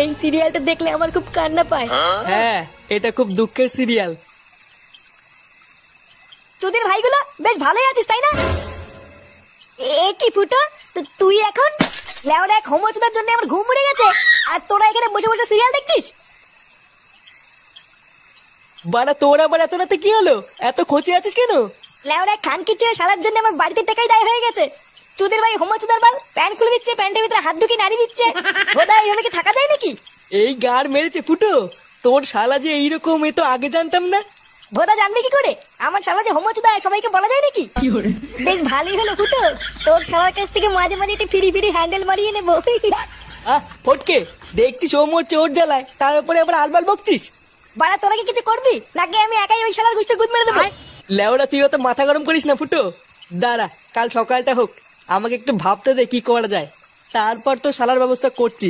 এই সিরিয়ালটা দেখলে আমার খুব কান্না পায়। হ্যাঁ, এটা খুব দুঃখের সিরিয়াল। তোদের ভাইগুলো বেশ ভালোই আছিস তাই না? এ কি ফুটো, তুই এখন লেওরা এক হোমোচুদার জন্য আমার ঘুম উড়ে গেছে, আর তোরা এখানে বসে বসে সিরিয়াল দেখছিস? বাড়া তোর আবার এত রাতে কি হলো? এত খোঁচে আছিস কেন? লেওরা খানকির ছেলে শালার জন্য আমার বাড়িতে টাকাই দায় হয়ে গেছে। তোদের ভাই হোমোচুদার বাল প্যান্ট খুলে দিচ্ছে, প্যান্টের ভিতরে হাত ঢুকিয়ে নাড়ি দিচ্ছে। বোধ হয় এভাবে কি থাকা যায় নাকি? এই গার মেরেছে ফুটো, তোর শালা যে এইরকম, এ তো আগে জানতাম না। ভোদা জানবে কি করে আমার শালা যে হোমোচুদা সবাইকে বলা যায় নাকি? বেশ ভালোই হলো ফুটো, তোর শালার কাছ থেকে মাঝে মাঝে একটু ফিরি ফিরি হ্যান্ডেল মারিয়ে নেবো। ফটকে, দেখছিস ও মোর চোর জ্বালায়, তার উপরে আবার আলবাল বকছিস। বাড়া তোরা কি কিছু করবি নাকি আমি একাই ওই শালার গুষ্টি গুদ মেরে দেবো? লেওরা তুই অত মাথা গরম করিস না ফুটো, দাঁড়া কাল সকালটা হোক, আমাকে একটু ভাবতে দে কি করা যায়, তারপর তো শালার ব্যবস্থা করছি।